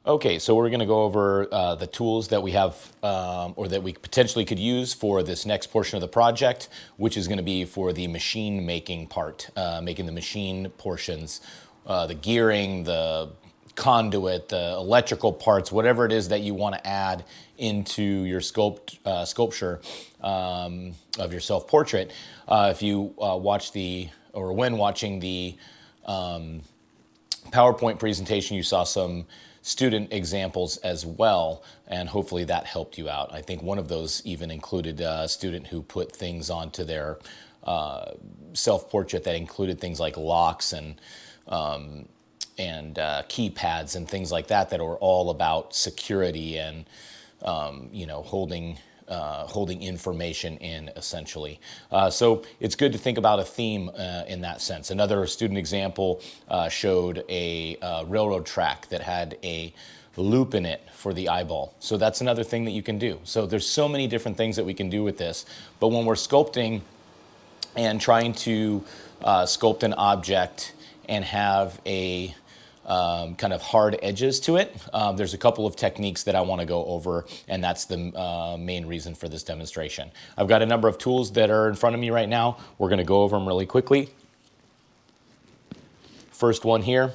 Okay, so we're going to go over the tools that we have or that we potentially could use for this next portion of the project, which is going to be for the machine making part, making the machine portions, the gearing, the conduit, the electrical parts, whatever it is that you want to add into your sculpture of your self-portrait. If you watch or when watching the PowerPoint presentation, you saw some student examples as well, and hopefully that helped you out. I think one of those even included a student who put things onto their self-portrait that included things like locks and keypads and things like that that are all about security and holding information in, essentially. So it's good to think about a theme in that sense. Another student example showed a railroad track that had a loop in it for the eyeball. So that's another thing that you can do. So there's so many different things that we can do with this. But when we're sculpting and trying to sculpt an object and have a kind of hard edges to it, there's a couple of techniques that I want to go over, and that's the main reason for this demonstration. I've got a number of tools that are in front of me right now. We're going to go over them really quickly. First one here,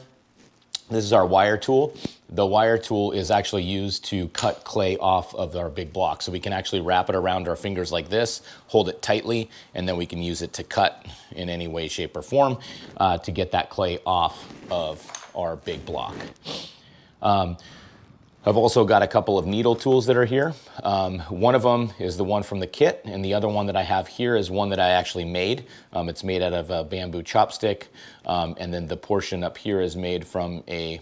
this is our wire tool. The wire tool is actually used to cut clay off of our big block. So we can actually wrap it around our fingers like this, hold it tightly, and then we can use it to cut in any way, shape, or form to get that clay off of our big block. I've also got a couple of needle tools that are here. One of them is the one from the kit, and the other one that I have here is one that I actually made. It's made out of a bamboo chopstick, and then the portion up here is made from a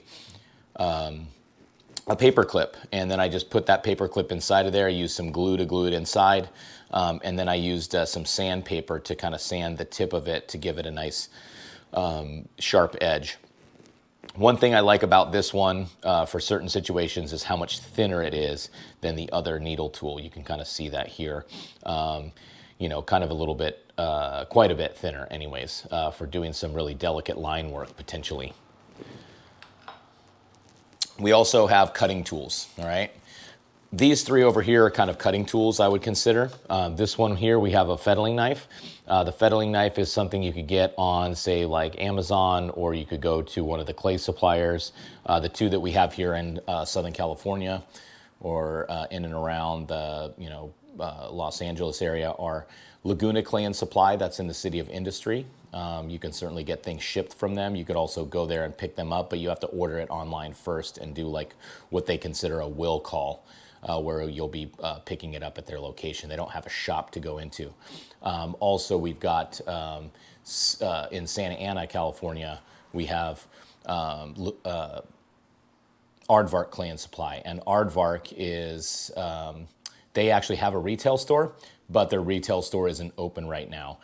paper clip, and then I just put that paper clip inside of there. I used some glue to glue it inside, and then I used some sandpaper to kind of sand the tip of it to give it a nice sharp edge. One thing I like about this one for certain situations is how much thinner it is than the other needle tool. You can kind of see that here. Kind of a little bit, quite a bit thinner anyways, for doing some really delicate line work potentially. We also have cutting tools, all right? These three over here are kind of cutting tools I would consider. This one here, we have a fettling knife. The fettling knife is something you could get on, say, like Amazon, or you could go to one of the clay suppliers. The two that we have here in Southern California or in and around the Los Angeles area are Laguna Clay and Supply. That's in the City of Industry. You can certainly get things shipped from them. You could also go there and pick them up, but you have to order it online first and do like what they consider a will call. Where you'll be picking it up at their location. They don't have a shop to go into. Also, we've got in Santa Ana, California, we have Aardvark Clay and Supply. And Aardvark is, they actually have a retail store, but their retail store isn't open right now.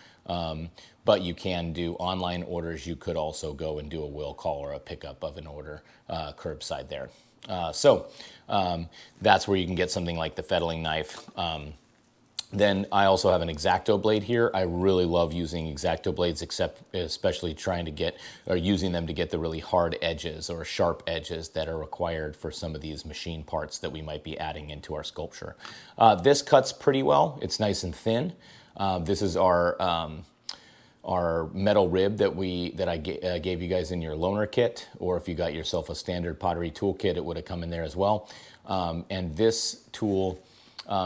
But you can do online orders. You could also go and do a will call or a pickup of an order curbside there. That's where you can get something like the fettling knife. Then I also have an X-Acto blade here. I really love using X-Acto blades, especially trying to get or using them to get the really hard edges or sharp edges that are required for some of these machine parts that we might be adding into our sculpture. This cuts pretty well. It's nice and thin. This is our metal rib that I gave you guys in your loaner kit, or if you got yourself a standard pottery toolkit, it would have come in there as well. And this tool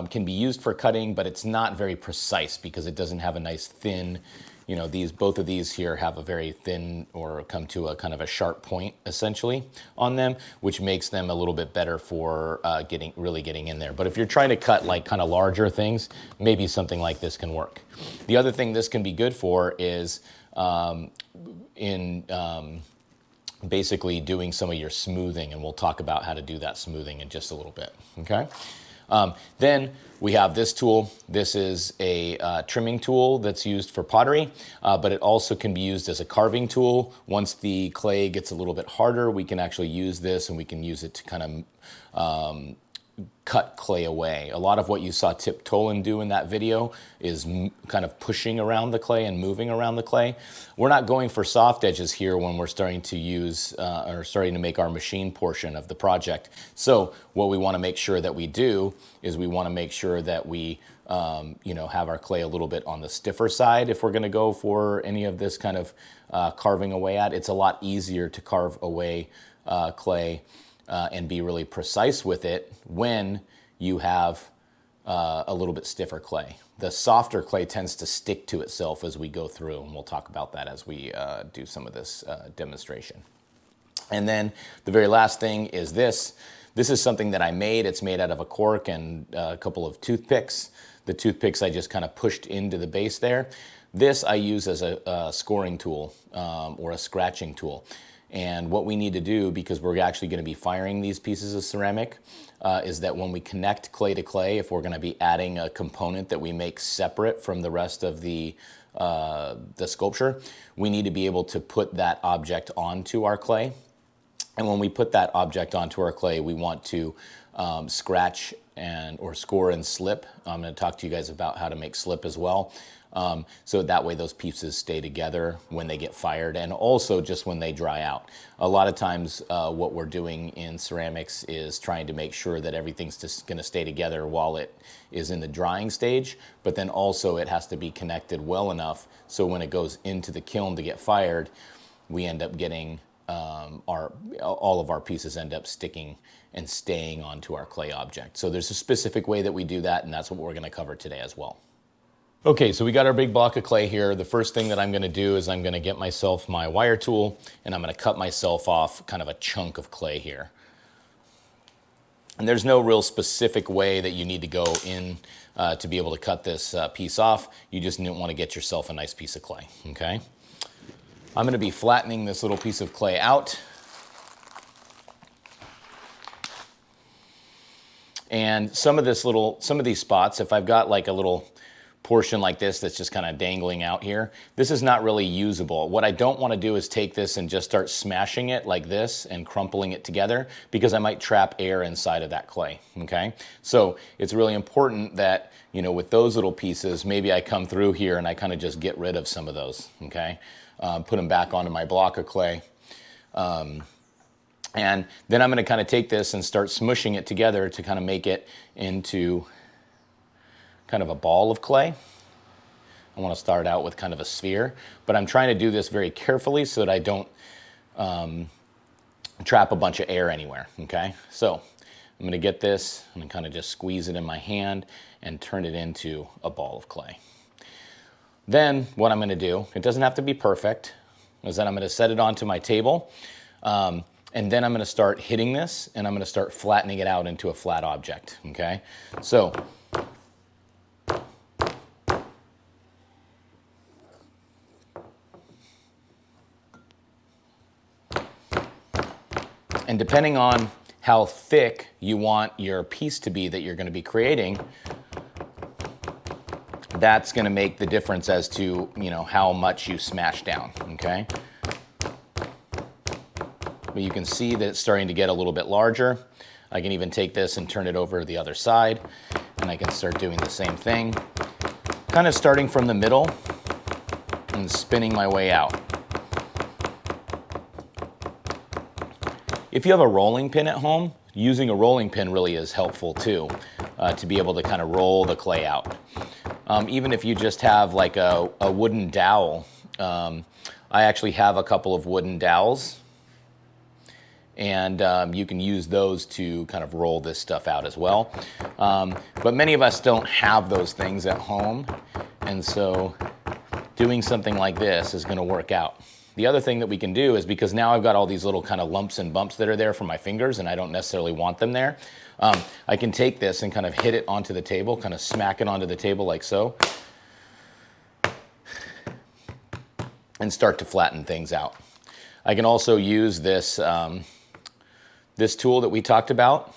can be used for cutting, but it's not very precise because it doesn't have a nice thin, both of these here have a very thin or come to a kind of a sharp point essentially on them, which makes them a little bit better for really getting in there. But if you're trying to cut like kind of larger things, maybe something like this can work. The other thing this can be good for is basically doing some of your smoothing, and we'll talk about how to do that smoothing in just a little bit, okay? Then we have this tool. This is a trimming tool that's used for pottery, but it also can be used as a carving tool. Once the clay gets a little bit harder, we can actually use this, and we can use it to kind of cut clay away. A lot of what you saw Tip Tolan do in that video is kind of pushing around the clay and moving around the clay. We're not going for soft edges here when we're starting to use or starting to make our machine portion of the project. So what we want to make sure that we do is we want to make sure that we have our clay a little bit on the stiffer side. If we're going to go for any of this kind of carving away at, it's a lot easier to carve away clay and be really precise with it when you have a little bit stiffer clay. The softer clay tends to stick to itself as we go through, and we'll talk about that as we do some of this demonstration. And then the very last thing is this. This is something that I made. It's made out of a cork and a couple of toothpicks. The toothpicks I just kind of pushed into the base there. This I use as a scoring tool or a scratching tool. And what we need to do, because we're actually going to be firing these pieces of ceramic, is that when we connect clay to clay, if we're going to be adding a component that we make separate from the rest of the sculpture, we need to be able to put that object onto our clay. And when we put that object onto our clay, we want to scratch or score and slip. I'm going to talk to you guys about how to make slip as well. So that way those pieces stay together when they get fired, and also just when they dry out. A lot of times what we're doing in ceramics is trying to make sure that everything's just going to stay together while it is in the drying stage, but then also it has to be connected well enough so when it goes into the kiln to get fired, we end up getting all of our pieces end up sticking and staying onto our clay object. So there's a specific way that we do that, and that's what we're going to cover today as well. Okay, so we got our big block of clay here. The first thing that I'm going to do is I'm going to get myself my wire tool, and I'm going to cut myself off kind of a chunk of clay here. And there's no real specific way that you need to go in to be able to cut this piece off. You just want to get yourself a nice piece of clay, okay? I'm going to be flattening this little piece of clay out. And some of these spots, if I've got like a little portion like this that's just kind of dangling out here, this is not really usable. What I don't want to do is take this and just start smashing it like this and crumpling it together, because I might trap air inside of that clay, okay? So it's really important that, with those little pieces, maybe I come through here and I kind of just get rid of some of those, okay? Put them back onto my block of clay. And then I'm going to kind of take this and start smushing it together to kind of make it into kind of a ball of clay. I want to start out with kind of a sphere, but I'm trying to do this very carefully so that I don't trap a bunch of air anywhere, okay? So I'm going to get this and kind of just squeeze it in my hand and turn it into a ball of clay. Then what I'm going to do, it doesn't have to be perfect, is that I'm going to set it onto my table, and then I'm going to start hitting this, and I'm going to start flattening it out into a flat object, okay? So and depending on how thick you want your piece to be that you're going to be creating, that's going to make the difference as to, how much you smash down, okay? But you can see that it's starting to get a little bit larger. I can even take this and turn it over to the other side, and I can start doing the same thing. Kind of starting from the middle and spinning my way out. If you have a rolling pin at home, using a rolling pin really is helpful too, to be able to kind of roll the clay out. Even if you just have like a wooden dowel, I actually have a couple of wooden dowels, and you can use those to kind of roll this stuff out as well. But many of us don't have those things at home, and so doing something like this is going to work out. The other thing that we can do is, because now I've got all these little kind of lumps and bumps that are there from my fingers, and I don't necessarily want them there, I can take this and kind of hit it onto the table, kind of smack it onto the table like so, and start to flatten things out. I can also use this, this tool that we talked about,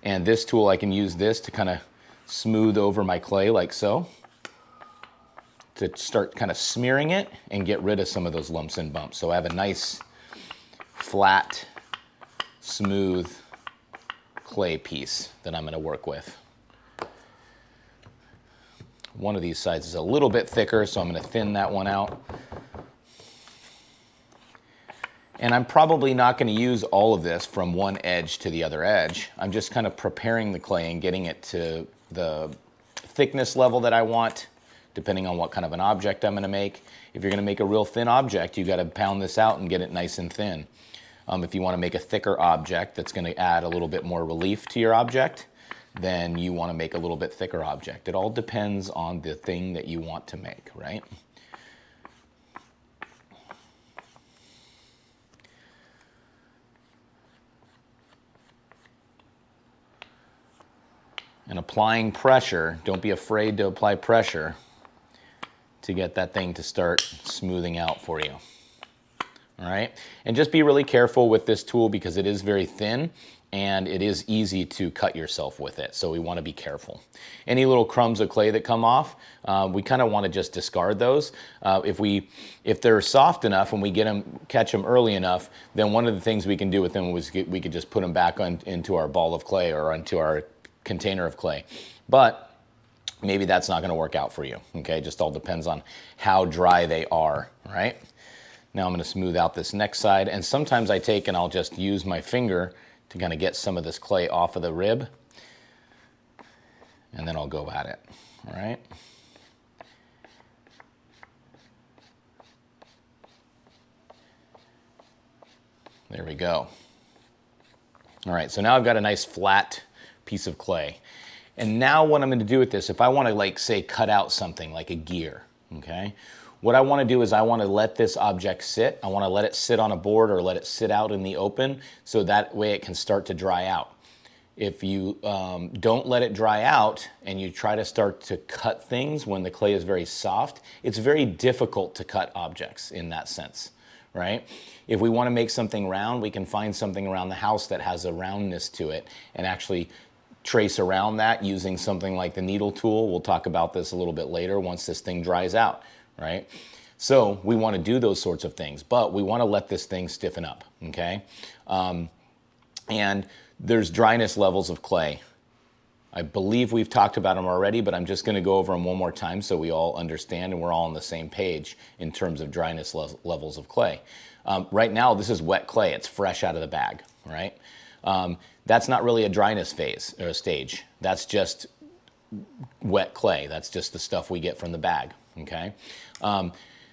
and this tool, I can use this to kind of smooth over my clay like so, to start kind of smearing it and get rid of some of those lumps and bumps. So I have a nice, flat, smooth clay piece that I'm going to work with. One of these sides is a little bit thicker, so I'm going to thin that one out. And I'm probably not going to use all of this from one edge to the other edge. I'm just kind of preparing the clay and getting it to the thickness level that I want, depending on what kind of an object I'm going to make. If you're going to make a real thin object, you got to pound this out and get it nice and thin. If you want to make a thicker object that's going to add a little bit more relief to your object, then you want to make a little bit thicker object. It all depends on the thing that you want to make, right? And applying pressure, don't be afraid to apply pressure to get that thing to start smoothing out for you. All right, and just be really careful with this tool because it is very thin and it is easy to cut yourself with it, so we want to be careful. Any little crumbs of clay that come off, we kind of want to just discard those. If they're soft enough and we catch them early enough, then one of the things we can do with them was we could just put them back into our ball of clay or into our container of clay. But maybe that's not going to work out for you, okay? Just all depends on how dry they are, right? Now I'm going to smooth out this next side, and sometimes I take and I'll just use my finger to kind of get some of this clay off of the rib, and then I'll go at it, all right? There we go. All right, so now I've got a nice flat piece of clay. And now what I'm going to do with this, if I want to, like, say, cut out something like a gear, okay? What I want to do is I want to let this object sit. I want to let it sit on a board or let it sit out in the open so that way it can start to dry out. If you don't let it dry out and you try to start to cut things when the clay is very soft, it's very difficult to cut objects in that sense, right? If we want to make something round, we can find something around the house that has a roundness to it and actually trace around that using something like the needle tool. We'll talk about this a little bit later once this thing dries out, right? So we want to do those sorts of things, but we want to let this thing stiffen up, okay? And there's dryness levels of clay. I believe we've talked about them already, but I'm just going to go over them one more time so we all understand and we're all on the same page in terms of dryness levels of clay. Right now, this is wet clay. It's fresh out of the bag, right? That's not really a dryness phase or a stage. That's just wet clay. That's just the stuff we get from the bag, okay?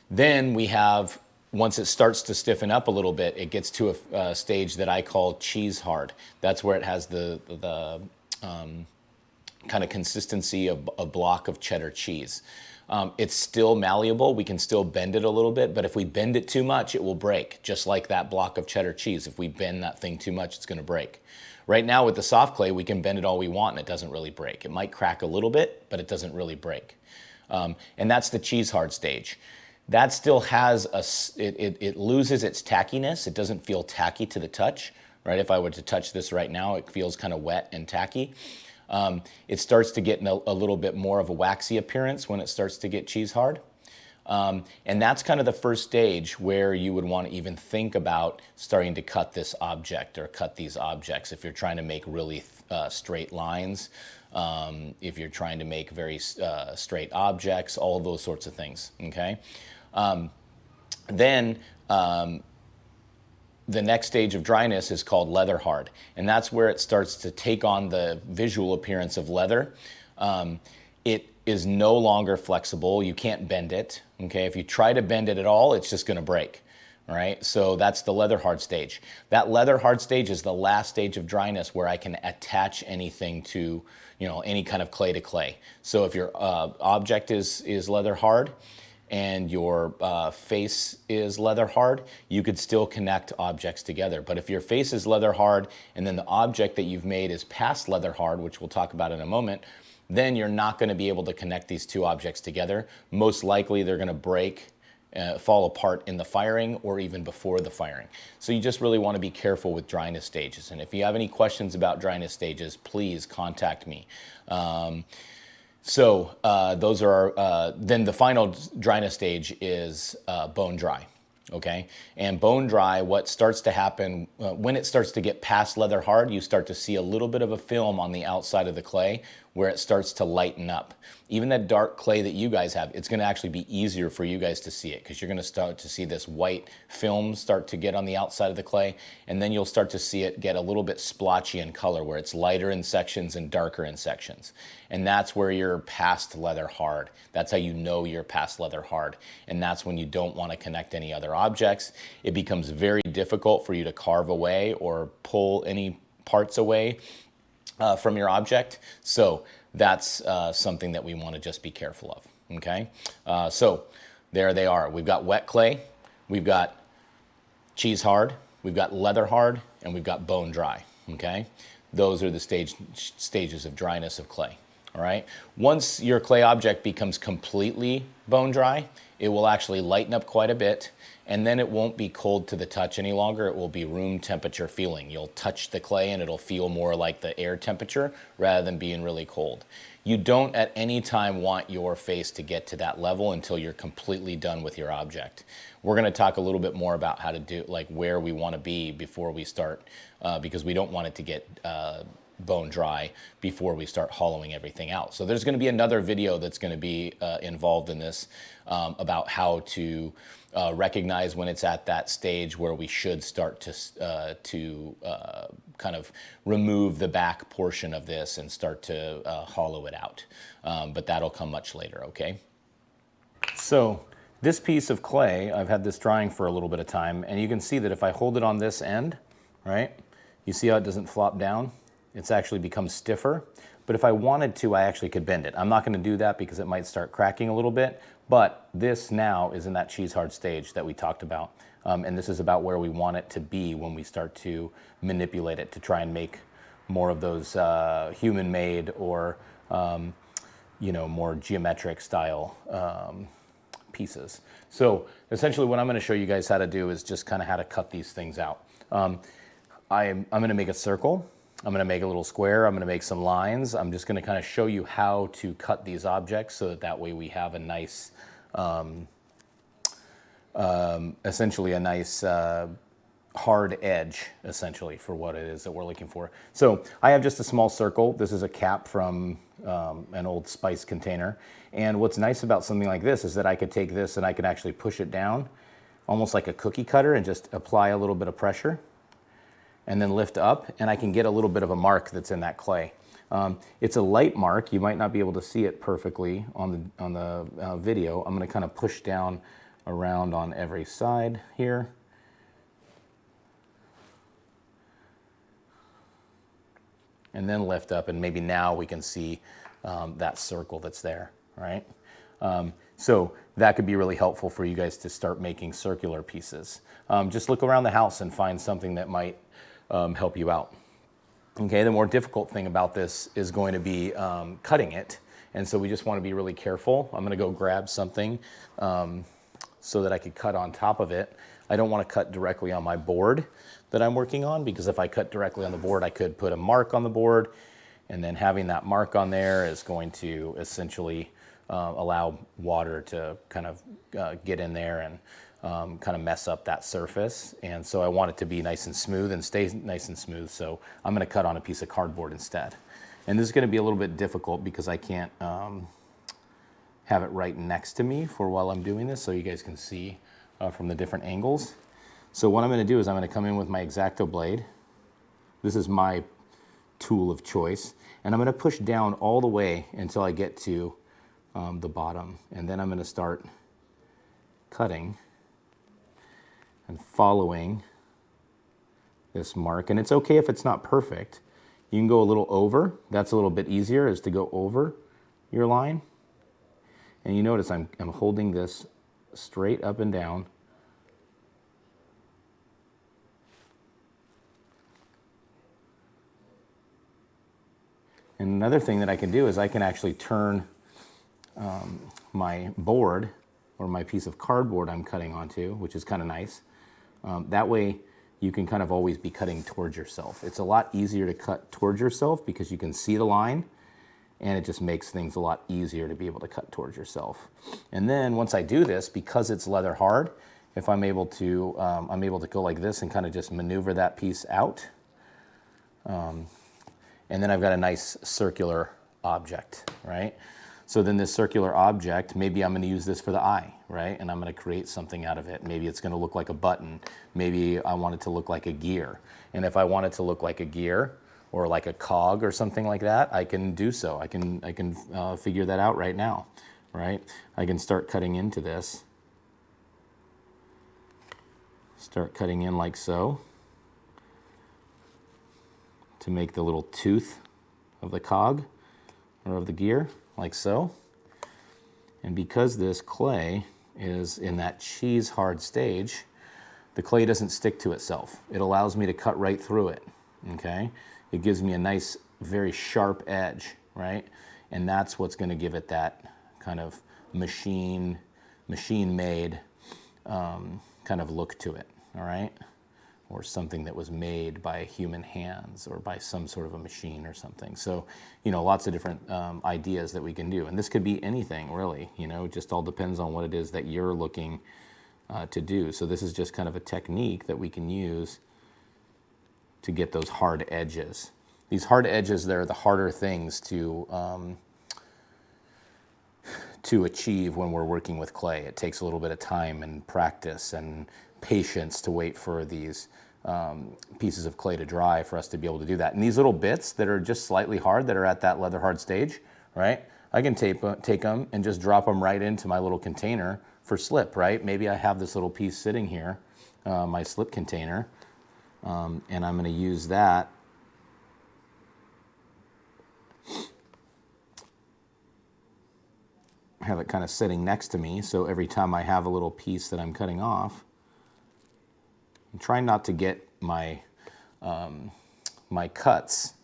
Then we have, once it starts to stiffen up a little bit, it gets to a stage that I call cheese hard. That's where it has the kind of consistency of a block of cheddar cheese. It's still malleable. We can still bend it a little bit, but if we bend it too much, it will break, just like that block of cheddar cheese. If we bend that thing too much, it's going to break. Right now with the soft clay, we can bend it all we want and it doesn't really break. It might crack a little bit, but it doesn't really break. And that's the cheese hard stage. That still has it loses its tackiness. It doesn't feel tacky to the touch, right? If I were to touch this right now, it feels kind of wet and tacky. It starts to get a little bit more of a waxy appearance when it starts to get cheese hard. And that's kind of the first stage where you would want to even think about starting to cut this object or cut these objects if you're trying to make really straight lines, if you're trying to make very straight objects, all of those sorts of things, okay? Then the next stage of dryness is called leather hard, and that's where it starts to take on the visual appearance of leather. It is no longer flexible. You can't bend it, okay? If you try to bend it at all, it's just going to break, all right? So that's the leather hard stage. That leather hard stage is the last stage of dryness where I can attach anything to, you know, any kind of clay to clay. So if your object is leather hard and your face is leather hard, you could still connect objects together. But if your face is leather hard and then the object that you've made is past leather hard, which we'll talk about in a moment, then you're not going to be able to connect these two objects together. Most likely they're going to break, fall apart in the firing or even before the firing. So you just really want to be careful with dryness stages. And if you have any questions about dryness stages, please contact me. Those are then the final dryness stage is bone dry. okay? And bone dry, what starts to happen, when it starts to get past leather hard, you start to see a little bit of a film on the outside of the clay where it starts to lighten up. Even that dark clay that you guys have, it's gonna actually be easier for you guys to see it because you're gonna start to see this white film start to get on the outside of the clay, and then you'll start to see it get a little bit splotchy in color where it's lighter in sections and darker in sections. And that's where you're past leather hard. That's how you know you're past leather hard. And that's when you don't want to connect any other objects. It becomes very difficult for you to carve away or pull any parts away from your object. So that's something that we want to just be careful of, okay? So there they are. We've got wet clay, we've got cheese hard, we've got leather hard, and we've got bone dry, okay? Those are the stages of dryness of clay, all right? Once your clay object becomes completely bone dry, it will actually lighten up quite a bit, and then it won't be cold to the touch any longer. It will be room temperature feeling. You'll touch the clay and it'll feel more like the air temperature rather than being really cold. You don't at any time want your face to get to that level until you're completely done with your object. We're going to talk a little bit more about how to do, like where we want to be before we start, because we don't want it to get bone dry before we start hollowing everything out. So there's going to be another video that's going to be involved in this about how to recognize when it's at that stage where we should start to kind of remove the back portion of this and start to hollow it out. But that'll come much later, okay? So this piece of clay, I've had this drying for a little bit of time, and you can see that if I hold it on this end, right, you see how it doesn't flop down? It's actually become stiffer. But if I wanted to, I actually could bend it. I'm not going to do that because it might start cracking a little bit, but this now is in that cheese hard stage that we talked about. And this is about where we want it to be when we start to manipulate it to try and make more of those human-made or more geometric style pieces. So essentially what I'm going to show you guys how to do is just kind of how to cut these things out. I'm going to make a circle. I'm going to make a little square. I'm going to make some lines. I'm just going to kind of show you how to cut these objects so that way we have a nice, essentially a nice hard edge, essentially, for what it is that we're looking for. So I have just a small circle. This is a cap from an old spice container. And what's nice about something like this is that I could take this and I could actually push it down, almost like a cookie cutter, and just apply a little bit of pressure, and then lift up, and I can get a little bit of a mark that's in that clay. It's a light mark. You might not be able to see it perfectly on the video. I'm going to kind of push down around on every side here. And then lift up, and maybe now we can see that circle that's there, right? So that could be really helpful for you guys to start making circular pieces. Just look around the house and find something that might help you out. Okay, the more difficult thing about this is going to be cutting it. And so we just want to be really careful. I'm going to go grab something so that I could cut on top of it. I don't want to cut directly on my board that I'm working on, because if I cut directly on the board, I could put a mark on the board, and then having that mark on there is going to essentially allow water to kind of get in there and kind of mess up that surface. And so I want it to be nice and smooth and stay nice and smooth. So I'm going to cut on a piece of cardboard instead. And this is going to be a little bit difficult because I can't have it right next to me for while I'm doing this, so you guys can see from the different angles. So what I'm going to do is I'm going to come in with my X-Acto blade. This is my tool of choice. And I'm going to push down all the way until I get to the bottom. And then I'm going to start cutting and following this mark. And it's okay if it's not perfect. You can go a little over. That's a little bit easier, is to go over your line. And you notice I'm holding this straight up and down. And another thing that I can do is I can actually turn my board, or my piece of cardboard I'm cutting onto, which is kind of nice. That way you can kind of always be cutting towards yourself. It's a lot easier to cut towards yourself because you can see the line, and it just makes things a lot easier to be able to cut towards yourself. And then once I do this, because it's leather hard, if I'm able to go like this and kind of just maneuver that piece out. And then I've got a nice circular object, right? So then this circular object, maybe I'm going to use this for the eye, right? And I'm going to create something out of it. Maybe it's going to look like a button. Maybe I want it to look like a gear. And if I want it to look like a gear or like a cog or something like that, I can do so. I can figure that out right now, right? I can start cutting into this. Start cutting in like so, to make the little tooth of the cog or of the gear, like so. And because this clay is in that cheese hard stage, the clay doesn't stick to itself. It allows me to cut right through it, okay? It gives me a nice, very sharp edge, right? And that's what's gonna give it that kind of machine-made kind of look to it, all right? Or something that was made by human hands or by some sort of a machine or something. So, you know, lots of different ideas that we can do. And this could be anything really, you know, it just all depends on what it is that you're looking to do. So this is just kind of a technique that we can use to get those hard edges. These hard edges, they're the harder things to achieve when we're working with clay. It takes a little bit of time and practice and patience to wait for these pieces of clay to dry for us to be able to do that. And these little bits that are just slightly hard, that are at that leather hard stage, right? I can take them and just drop them right into my little container for slip, right? Maybe I have this little piece sitting here, my slip container, and I'm gonna use that have it kind of sitting next to me, so every time I have a little piece that I'm cutting off, I'm trying not to get my my cuts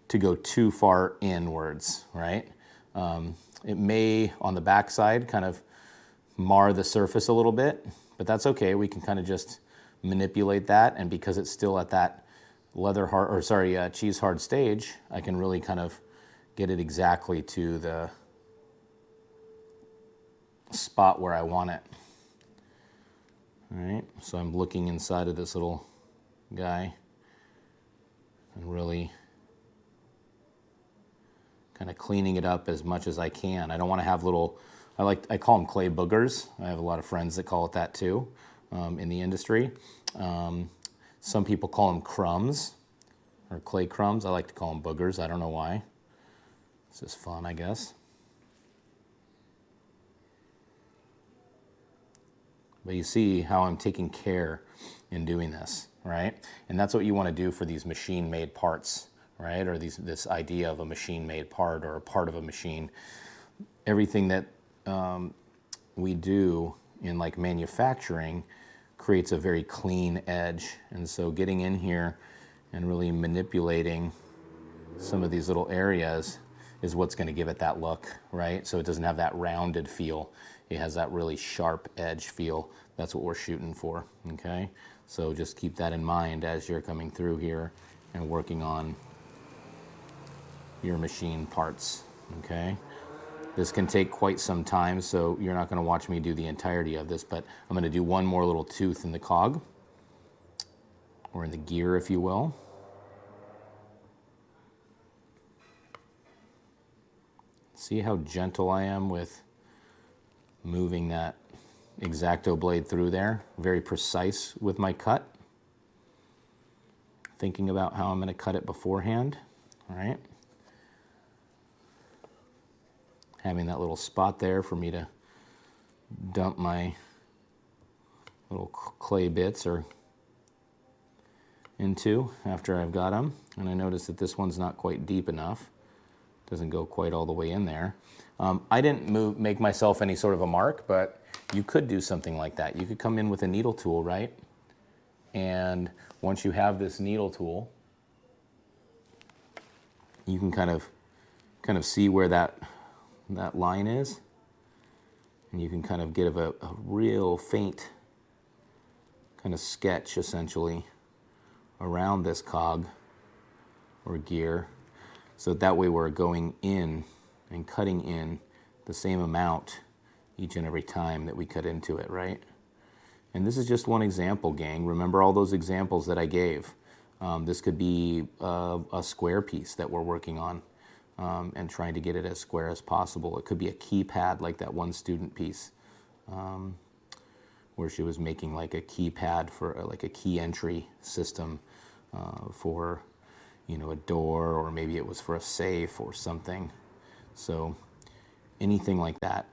to go too far inwards, right? It may, on the back side, kind of mar the surface a little bit, but that's okay. We can kind of just manipulate that, and because it's still at that cheese hard stage, I can really kind of get it exactly to the spot where I want it. All right, so I'm looking inside of this little guy and really kind of cleaning it up as much as I can. I don't want to have little, I call them clay boogers. I have a lot of friends that call it that too in the industry. Some people call them crumbs or clay crumbs. I like to call them boogers. I don't know why. It's just fun, I guess. But you see how I'm taking care in doing this, right? And that's what you want to do for these machine-made parts, right? Or this idea of a machine-made part or a part of a machine. Everything that we do in like manufacturing creates a very clean edge. And so getting in here and really manipulating some of these little areas is what's going to give it that look, right? So it doesn't have that rounded feel. It has that really sharp edge feel. That's what we're shooting for, okay? So just keep that in mind as you're coming through here and working on your machine parts, okay? This can take quite some time, so you're not gonna watch me do the entirety of this, but I'm gonna do one more little tooth in the cog, or in the gear, if you will. See how gentle I am with moving that X-Acto blade through there. Very precise with my cut. Thinking about how I'm going to cut it beforehand, all right? Having that little spot there for me to dump my little clay bits into after I've got them. And I notice that this one's not quite deep enough. Doesn't go quite all the way in there. I didn't make myself any sort of a mark, but you could do something like that. You could come in with a needle tool, right? And once you have this needle tool, you can kind of see where that line is, and you can kind of give a real faint kind of sketch, essentially, around this cog or gear. So that way we're going in and cutting in the same amount each and every time that we cut into it, right? And this is just one example, gang. Remember all those examples that I gave. This could be a square piece that we're working on and trying to get it as square as possible. It could be a keypad like that one student piece where she was making like a keypad for like a key entry system for, you know, a door, or maybe it was for a safe or something. So anything like that.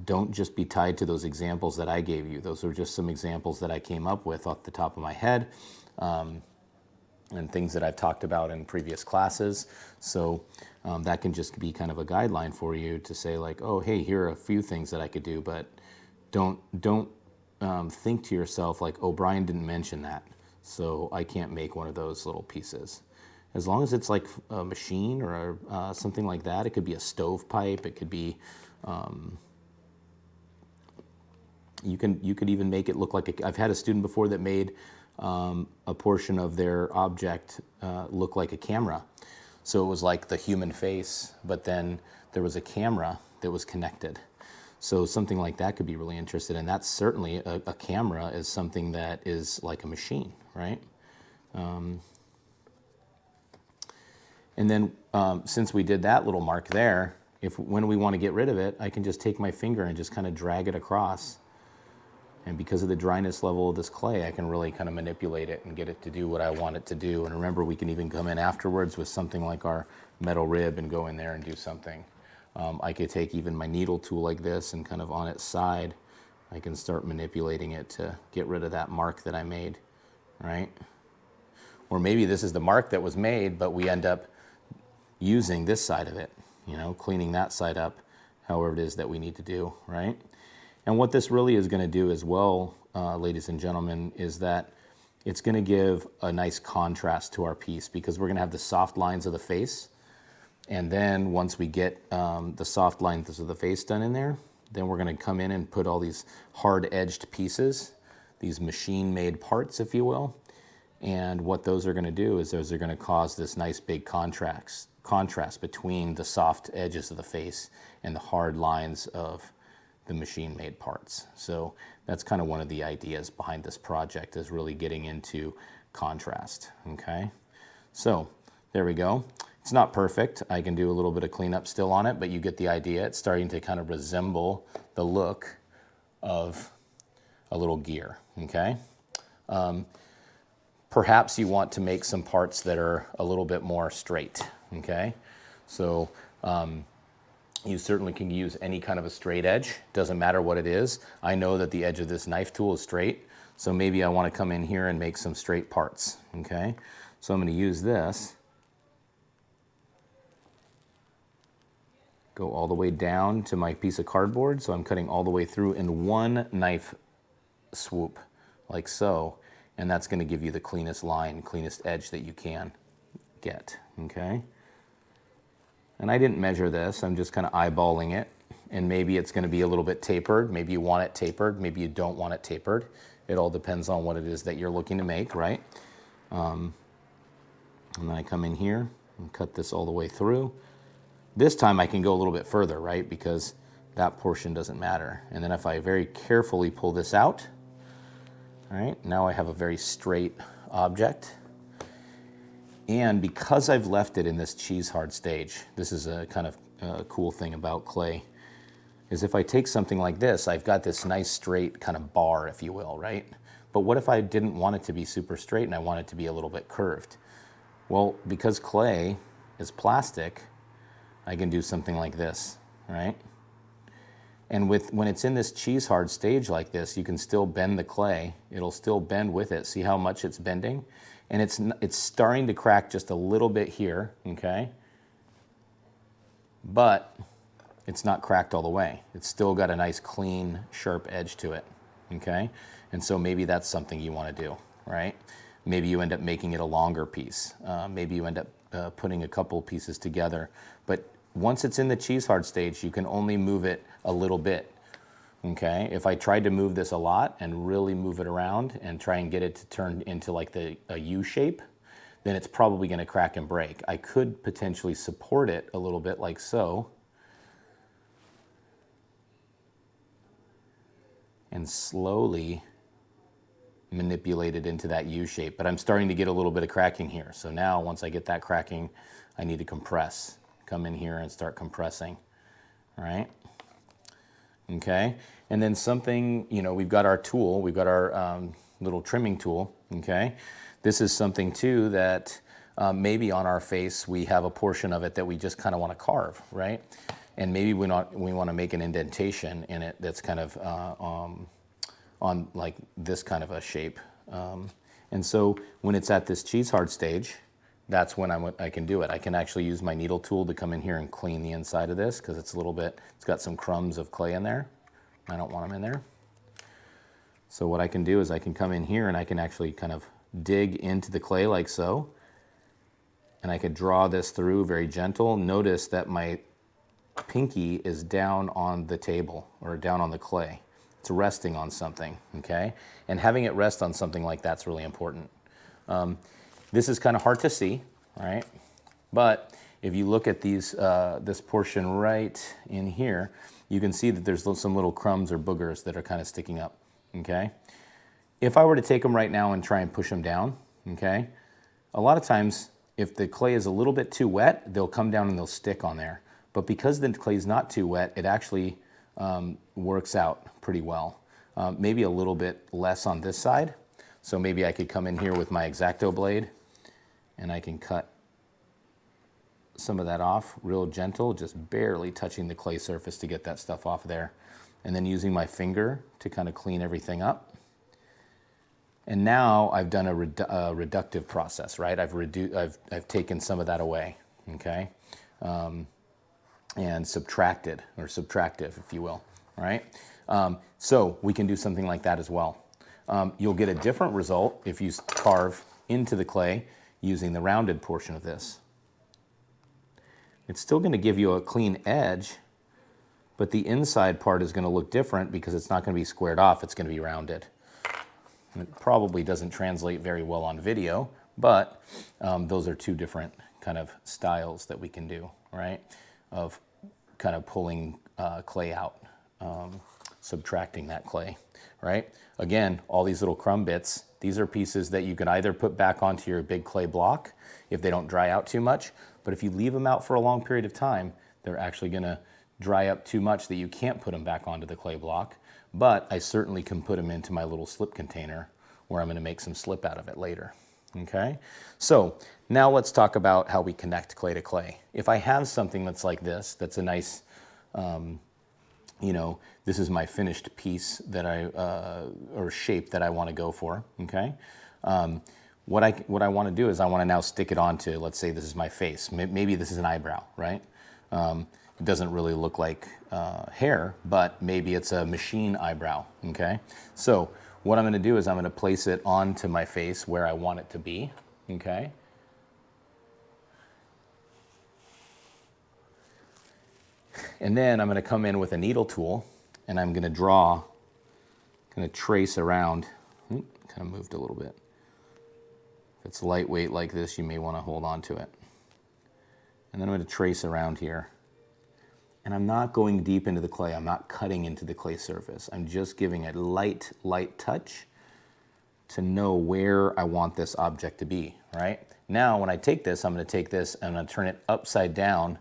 Don't just be tied to those examples that I gave you. Those are just some examples that I came up with off the top of my head and things that I've talked about in previous classes. So that can just be kind of a guideline for you to say like, oh, hey, here are a few things that I could do, but don't think to yourself like, oh, Brian didn't mention that, so I can't make one of those little pieces. As long as it's like a machine or something like that, it could be a stovepipe, it could be, you could even make it look like I've had a student before that made a portion of their object look like a camera. So it was like the human face, but then there was a camera that was connected. So something like that could be really interesting, and that's certainly a camera is something that is like a machine, right? And then since we did that little mark there, when we want to get rid of it, I can just take my finger and just kind of drag it across. And because of the dryness level of this clay, I can really kind of manipulate it and get it to do what I want it to do. And remember, we can even come in afterwards with something like our metal rib and go in there and do something. I could take even my needle tool like this and kind of on its side, I can start manipulating it to get rid of that mark that I made, right? Or maybe this is the mark that was made, but we end up using this side of it, you know, cleaning that side up, however it is that we need to do, right? And what this really is going to do as well, ladies and gentlemen, is that it's going to give a nice contrast to our piece, because we're going to have the soft lines of the face. And then once we get the soft lines of the face done in there, then we're going to come in and put all these hard-edged pieces, these machine-made parts, if you will. And what those are going to do is those are going to cause this nice big contrast between the soft edges of the face and the hard lines of the machine-made parts. So that's kind of one of the ideas behind this project, is really getting into contrast, okay? So there we go. It's not perfect. I can do a little bit of cleanup still on it, but you get the idea. It's starting to kind of resemble the look of a little gear, okay? Perhaps you want to make some parts that are a little bit more straight, okay? So you certainly can use any kind of a straight edge. Doesn't matter what it is. I know that the edge of this knife tool is straight, so maybe I want to come in here and make some straight parts, okay? So I'm going to use this. Go all the way down to my piece of cardboard, so I'm cutting all the way through in one knife swoop, like so, and that's going to give you the cleanest line, cleanest edge that you can get, okay? And I didn't measure this, I'm just kind of eyeballing it, and maybe it's going to be a little bit tapered, maybe you want it tapered, maybe you don't want it tapered. It all depends on what it is that you're looking to make, right? And then I come in here and cut this all the way through. This time I can go a little bit further, right? Because that portion doesn't matter. And then if I very carefully pull this out, all right, now I have a very straight object. And because I've left it in this cheese hard stage, this is a kind of cool thing about clay, is if I take something like this, I've got this nice straight kind of bar, if you will, right? But what if I didn't want it to be super straight and I want it to be a little bit curved? Well, because clay is plastic, I can do something like this, right? And when it's in this cheese hard stage like this, you can still bend the clay. It'll still bend with it. See how much it's bending? And it's starting to crack just a little bit here, okay? But it's not cracked all the way. It's still got a nice clean, sharp edge to it, okay? And so maybe that's something you want to do, right? Maybe you end up making it a longer piece. Maybe you end up putting a couple pieces together. But once it's in the cheese hard stage, you can only move it a little bit, okay? If I tried to move this a lot and really move it around and try and get it to turn into like a U shape, then it's probably going to crack and break. I could potentially support it a little bit like so, and slowly manipulate it into that U shape. But I'm starting to get a little bit of cracking here. So now once I get that cracking, I need to compress. Come in here and start compressing, all right? Okay, and then something, you know, we've got our tool, we've got our little trimming tool, okay? This is something too that maybe on our face we have a portion of it that we just kind of want to carve, right? And maybe we want to make an indentation in it that's kind of on like this kind of a shape. And so when it's at this cheese hard stage, that's when I can do it. I can actually use my needle tool to come in here and clean the inside of this because it's a little bit, it's got some crumbs of clay in there. I don't want them in there. So what I can do is I can come in here and I can actually kind of dig into the clay like so. And I could draw this through very gentle. Notice that my pinky is down on the table or down on the clay. It's resting on something, okay? And having it rest on something like that's really important. This is kind of hard to see, right? But if you look at these, this portion right in here, you can see that there's some little crumbs or boogers that are kind of sticking up, okay? If I were to take them right now and try and push them down, okay? A lot of times, if the clay is a little bit too wet, they'll come down and they'll stick on there. But because the clay is not too wet, it actually works out pretty well. Maybe a little bit less on this side. So maybe I could come in here with my X-Acto blade and I can cut some of that off real gentle, just barely touching the clay surface to get that stuff off there. And then using my finger to kind of clean everything up. And now I've done a reductive process, right? I've taken some of that away, okay? And subtracted, or subtractive, if you will, right? So we can do something like that as well. You'll get a different result if you carve into the clay using the rounded portion of this. It's still going to give you a clean edge, but the inside part is going to look different because it's not going to be squared off, it's going to be rounded. And it probably doesn't translate very well on video, but those are two different kind of styles that we can do, right? Of kind of pulling clay out, subtracting that clay, right? Again, all these little crumb bits, these are pieces that you can either put back onto your big clay block if they don't dry out too much, but if you leave them out for a long period of time, they're actually gonna dry up too much that you can't put them back onto the clay block, but I certainly can put them into my little slip container where I'm gonna make some slip out of it later, okay? So now let's talk about how we connect clay to clay. If I have something that's like this, that's a nice, you know, this is my finished piece that or shape that I want to go for, okay? What I want to do is I want to now stick it onto, let's say this is my face. Maybe this is an eyebrow, right? It doesn't really look like hair, but maybe it's a machine eyebrow, okay? So what I'm going to do is I'm going to place it onto my face where I want it to be, okay? And then I'm going to come in with a needle tool and I'm going to draw, kind of trace around. Kind of moved a little bit. If it's lightweight like this, you may want to hold on to it. And then I'm going to trace around here. And I'm not going deep into the clay. I'm not cutting into the clay surface. I'm just giving a light touch to know where I want this object to be, right? Now, when I take this, I'm going to take this and I'm going to turn it upside down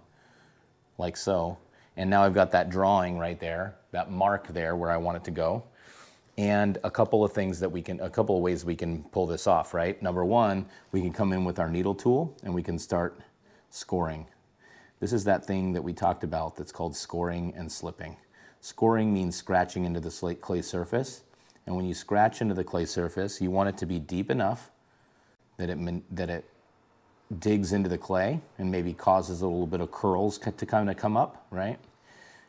like so. And now I've got that drawing right there, that mark there where I want it to go. And a couple of things that a couple of ways we can pull this off, right? Number one, we can come in with our needle tool and we can start scoring. This is that thing that we talked about that's called scoring and slipping. Scoring means scratching into the clay surface. And when you scratch into the clay surface, you want it to be deep enough that it digs into the clay and maybe causes a little bit of curls to kind of come up, right?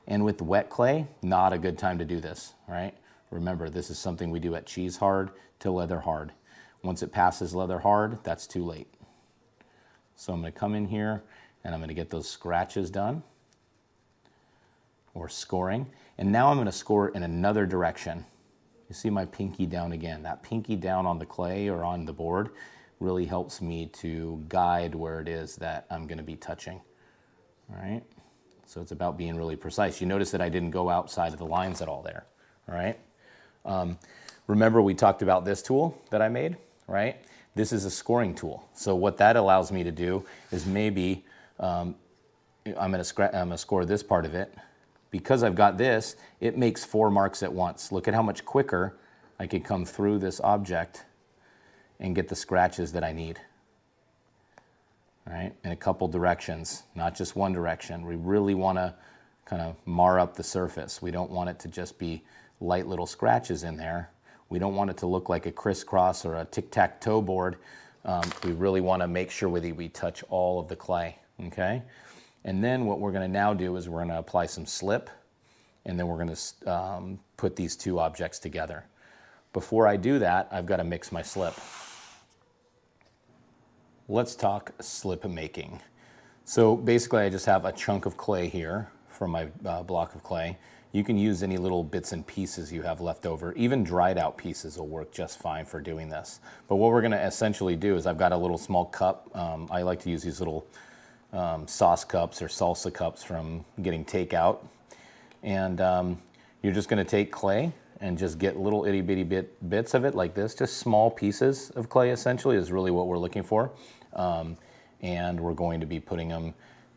And with wet clay, not a good time to do this, right? Remember, this is something we do at cheese hard to leather hard. Once it passes leather hard, that's too late. So I'm going to come in here and I'm going to get those scratches done or scoring. And now I'm going to score in another direction. You see my pinky down again. That pinky down on the clay or on the board really helps me to guide where it is that I'm going to be touching, all right? So it's about being really precise. You notice that I didn't go outside of the lines at all there, all right? Remember we talked about this tool that I made, right? This is a scoring tool. So what that allows me to do is maybe I'm gonna score this part of it. Because I've got this, it makes 4 marks at once. Look at how much quicker I can come through this object and get the scratches that I need. All right, in a couple directions, not just one direction. We really want to kind of mar up the surface. We don't want it to just be light little scratches in there. We don't want it to look like a crisscross or a tic-tac-toe board. We really want to make sure we touch all of the clay, okay? And then what we're going to now do is we're going to apply some slip, and then we're going to put these 2 objects together. Before I do that, I've got to mix my slip. Let's talk slip making. So basically I just have a chunk of clay here from my block of clay. You can use any little bits and pieces you have left over. Even dried out pieces will work just fine for doing this. But what we're gonna essentially do is I've got a little small cup. I like to use these little sauce cups or salsa cups from getting takeout. And you're just gonna take clay and just get little itty bitty bits of it like this. Just small pieces of clay essentially is really what we're looking for. And we're going to be putting them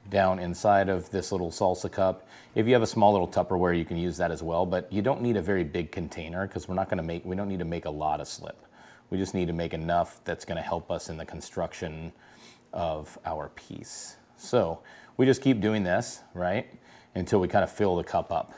down inside of this little salsa cup. If you have a small little Tupperware, you can use that as well, but you don't need a very big container because we don't need to make a lot of slip. We just need to make enough that's gonna help us in the construction of our piece. So we just keep doing this, right, until we kind of fill the cup up.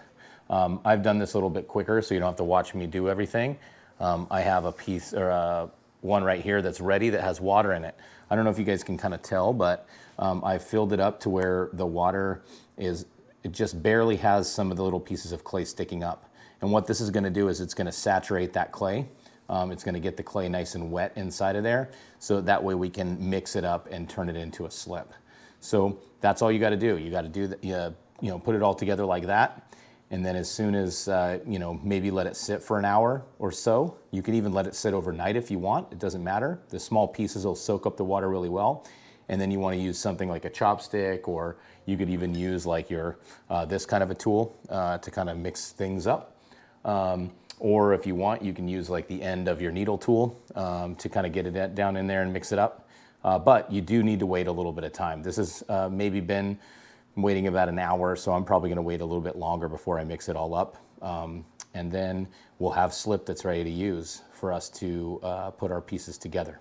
I've done this a little bit quicker so you don't have to watch me do everything. I have a piece or one right here that's ready that has water in it. I don't know if you guys can kind of tell, but I filled it up to where the water it just barely has some of the little pieces of clay sticking up. And what this is gonna do is it's gonna saturate that clay. It's gonna get the clay nice and wet inside of there, so that way we can mix it up and turn it into a slip. So that's all you gotta do. You gotta do that, you know, put it all together like that. And then as soon as, you know, maybe let it sit for an hour or so. You can even let it sit overnight if you want. It doesn't matter. The small pieces will soak up the water really well. And then you want to use something like a chopstick, or you could even use like your, this kind of a tool to kind of mix things up. Or if you want, you can use like the end of your needle tool to kind of get it down in there and mix it up. But you do need to wait a little bit of time. This has maybe been waiting about an hour, so I'm probably gonna wait a little bit longer before I mix it all up. And then we'll have slip that's ready to use for us to put our pieces together.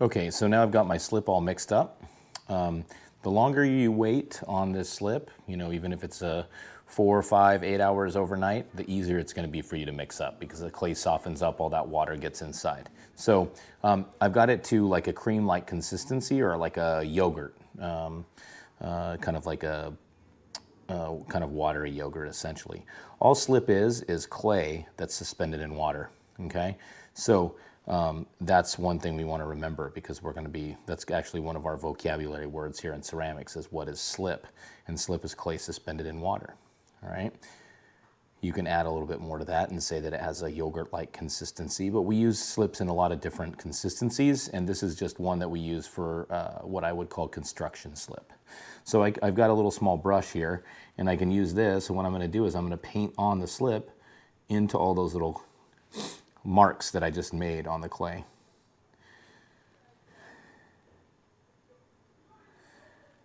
Okay, so now I've got my slip all mixed up. The longer you wait on this slip, you know, even if it's 4, 5, 8 hours overnight, the easier it's gonna be for you to mix up because the clay softens up, all that water gets inside. So I've got it to like a cream-like consistency or like a yogurt, kind of like a kind of watery yogurt essentially. All slip is clay that's suspended in water, okay? So that's one thing we want to remember because that's actually one of our vocabulary words here in ceramics is what is slip, and slip is clay suspended in water, all right? You can add a little bit more to that and say that it has a yogurt-like consistency, but we use slips in a lot of different consistencies, and this is just one that we use for what I would call construction slip. So I've got a little small brush here, and I can use this, and what I'm gonna do is I'm gonna paint on the slip into all those little marks that I just made on the clay.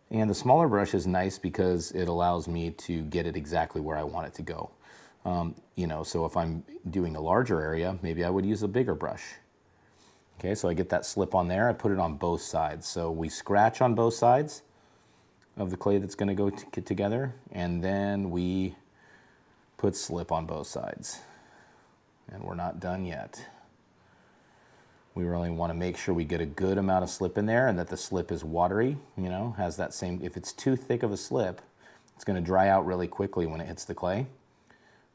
And the smaller brush is nice because it allows me to get it exactly where I want it to go. You know, so if I'm doing a larger area, maybe I would use a bigger brush. Okay, so I get that slip on there, I put it on both sides. So we scratch on both sides of the clay that's gonna go together, and then we put slip on both sides. And we're not done yet. We really want to make sure we get a good amount of slip in there and that the slip is watery, you know, has that same, if it's too thick of a slip, it's going to dry out really quickly when it hits the clay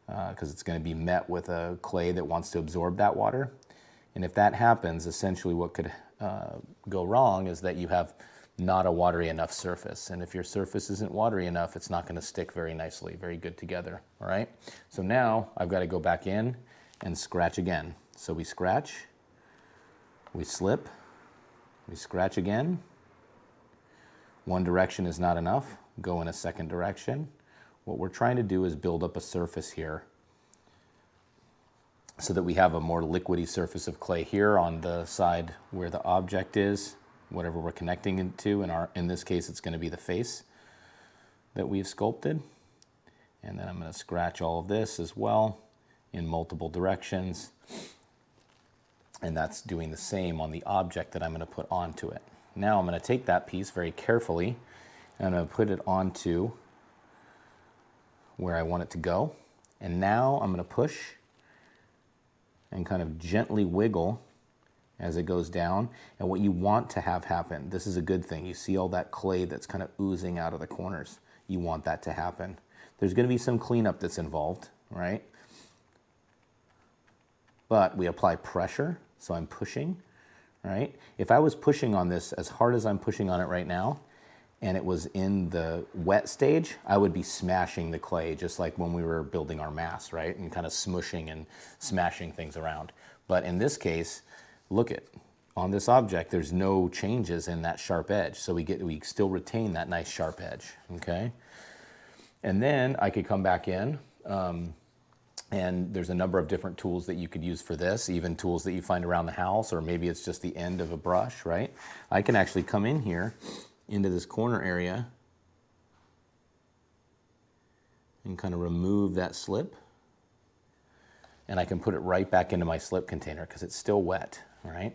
because it's going to be met with a clay that wants to absorb that water. And if that happens, essentially what could go wrong is that you have not a watery enough surface. And if your surface isn't watery enough, it's not going to stick very nicely, very good together, all right? So now I've got to go back in and scratch again. So we scratch, we slip, we scratch again. One direction is not enough. go in a second direction. What we're trying to do is build up a surface here so that we have a more liquidy surface of clay here on the side where the object is, whatever we're connecting it to. In this case, it's going to be the face that we've sculpted. And then I'm going to scratch all of this as well in multiple directions. And that's doing the same on the object that I'm going to put onto it. Now I'm going to take that piece very carefully and I'm going to put it onto where I want it to go. And now I'm going to push and kind of gently wiggle as it goes down. And what you want to have happen, this is a good thing. You see all that clay that's kind of oozing out of the corners. You want that to happen. There's going to be some cleanup that's involved, right? But we apply pressure, so I'm pushing, right? If I was pushing on this as hard as I'm pushing on it right now, and it was in the wet stage, I would be smashing the clay just like when we were building our mast, right? And kind of smushing and smashing things around. But in this case, look at, on this object, there's no changes in that sharp edge. So we still retain that nice sharp edge, okay? And then I could come back in, and there's a number of different tools that you could use for this, even tools that you find around the house, or maybe it's just the end of a brush, right? I can actually come in here into this corner area and kind of remove that slip. And I can put it right back into my slip container because it's still wet, right?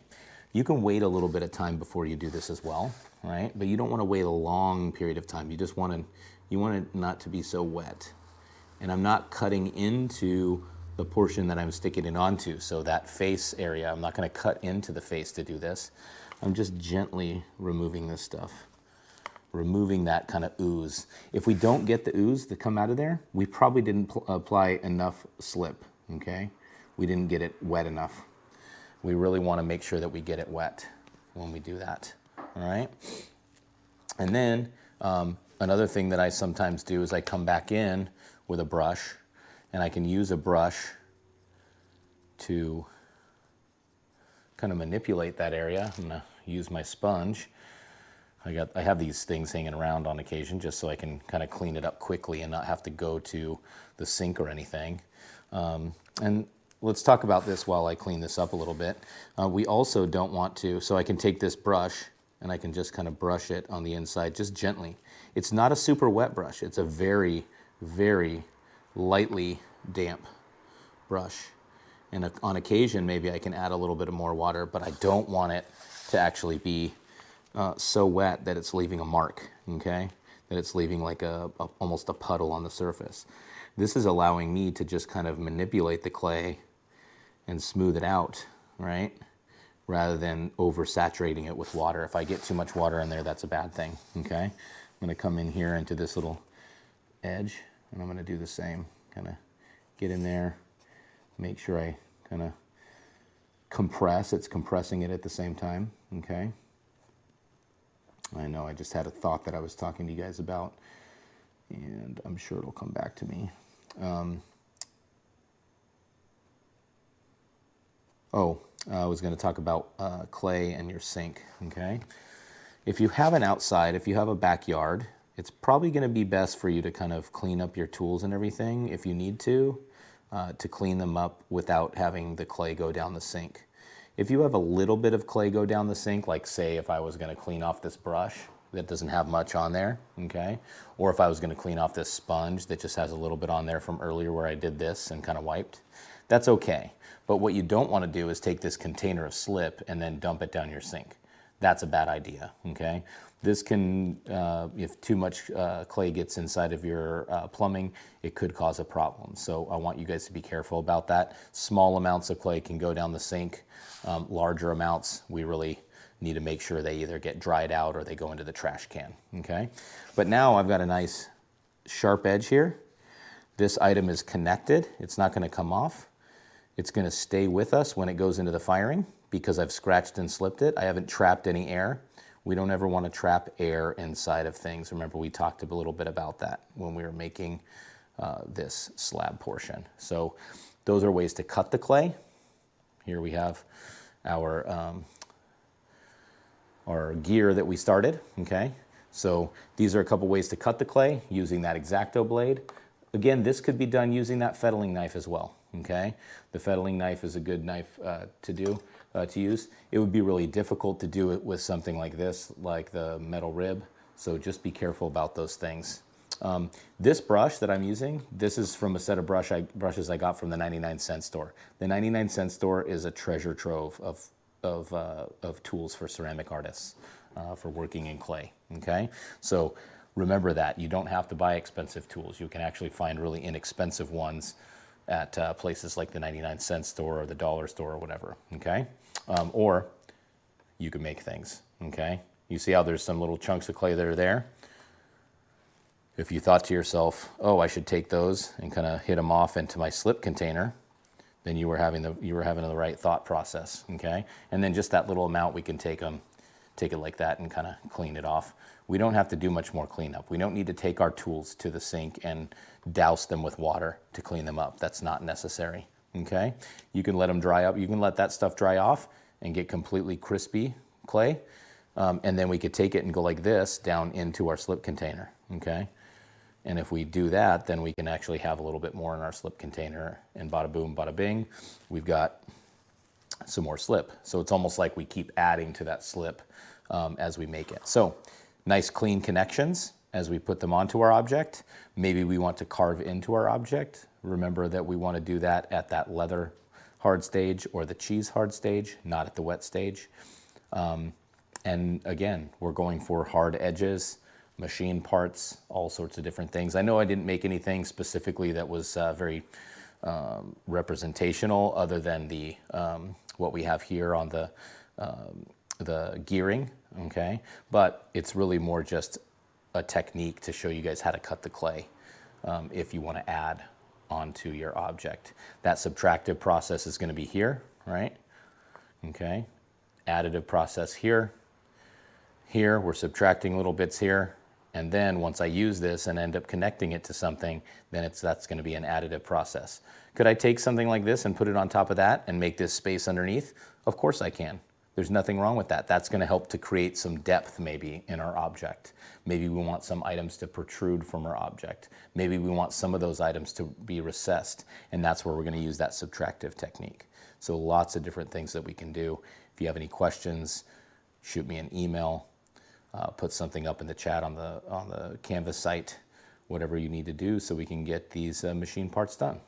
You can wait a little bit of time before you do this as well, right? But you don't want to wait a long period of time. You just want it not to be so wet. And I'm not cutting into the portion that I'm sticking it onto. So that face area, I'm not going to cut into the face to do this. I'm just gently removing this stuff, removing that kind of ooze. If we don't get the ooze to come out of there, we probably didn't apply enough slip, okay? We didn't get it wet enough. We really want to make sure that we get it wet when we do that, all right? And then another thing that I sometimes do is I come back in with a brush, and I can use a brush to kind of manipulate that area. I'm gonna use my sponge. I have these things hanging around on occasion just so I can kind of clean it up quickly and not have to go to the sink or anything. And let's talk about this while I clean this up a little bit. We also don't want to, so I can take this brush and I can just kind of brush it on the inside, just gently. It's not a super wet brush. It's a very, very lightly damp brush. And on occasion, maybe I can add a little bit of more water, but I don't want it to actually be so wet that it's leaving a mark, okay? That it's leaving like almost a puddle on the surface. This is allowing me to just kind of manipulate the clay and smooth it out, right? Rather than oversaturating it with water. If I get too much water in there, that's a bad thing, okay? I'm gonna come in here into this little edge, and I'm gonna do the same. Kind of get in there, make sure I kind of compress. It's compressing it at the same time, okay? I know I just had a thought that I was talking to you guys about, and I'm sure it'll come back to me. I was going to talk about clay and your sink, okay? If you have an outside, if you have a backyard, it's probably going to be best for you to kind of clean up your tools and everything if you need to clean them up without having the clay go down the sink. If you have a little bit of clay go down the sink, like say if I was going to clean off this brush that doesn't have much on there, okay? Or if I was going to clean off this sponge that just has a little bit on there from earlier where I did this and kind of wiped, that's okay. But what you don't want to do is take this container of slip and then dump it down your sink. That's a bad idea, okay? This can, if too much clay gets inside of your plumbing, it could cause a problem. So I want you guys to be careful about that. Small amounts of clay can go down the sink. Larger amounts, we really need to make sure they either get dried out or they go into the trash can, okay? But now I've got a nice sharp edge here. This item is connected. It's not gonna come off. It's gonna stay with us when it goes into the firing because I've scratched and slipped it. I haven't trapped any air. We don't ever want to trap air inside of things. Remember, we talked a little bit about that when we were making this slab portion. So those are ways to cut the clay. Here we have our gear that we started, okay? So these are a couple ways to cut the clay using that X-Acto blade. Again, this could be done using that fettling knife as well, okay? The fettling knife is a good knife to use. It would be really difficult to do it with something like this, like the metal rib, so just be careful about those things. This brush that I'm using, this is from a set of brushes I got from the 99-cent store. The 99-cent store is a treasure trove of tools for ceramic artists for working in clay, okay? So remember that. You don't have to buy expensive tools. You can actually find really inexpensive ones at places like the 99-cent store or the dollar store or whatever, okay? Or you can make things, okay? You see how there's some little chunks of clay that are there? If you thought to yourself, oh, I should take those and kind of hit them off into my slip container, then you were having the right thought process, okay? And then just that little amount, we can take it like that and kind of clean it off. We don't have to do much more cleanup. We don't need to take our tools to the sink and douse them with water to clean them up. That's not necessary, okay? You can let them dry up. You can let that stuff dry off and get completely crispy clay. And then we could take it and go like this down into our slip container, okay? And if we do that, then we can actually have a little bit more in our slip container, and bada boom, bada bing, we've got some more slip. So it's almost like we keep adding to that slip as we make it. So nice clean connections as we put them onto our object. Maybe we want to carve into our object. Remember that we want to do that at that leather hard stage or the cheese hard stage, not at the wet stage. And again, we're going for hard edges, machine parts, all sorts of different things. I know I didn't make anything specifically that was very representational other than the what we have here on the gearing, okay? But it's really more just a technique to show you guys how to cut the clay if you want to add onto your object. That subtractive process is going to be here, right? Okay. Additive process here. Here, we're subtracting little bits here. And then once I use this and end up connecting it to something, then that's going to be an additive process. Could I take something like this and put it on top of that and make this space underneath? Of course I can. There's nothing wrong with that. That's going to help to create some depth maybe in our object. Maybe we want some items to protrude from our object. Maybe we want some of those items to be recessed, and that's where we're going to use that subtractive technique. So lots of different things that we can do. If you have any questions, shoot me an email. Put something up in the chat on the Canvas site, whatever you need to do so we can get these machine parts done.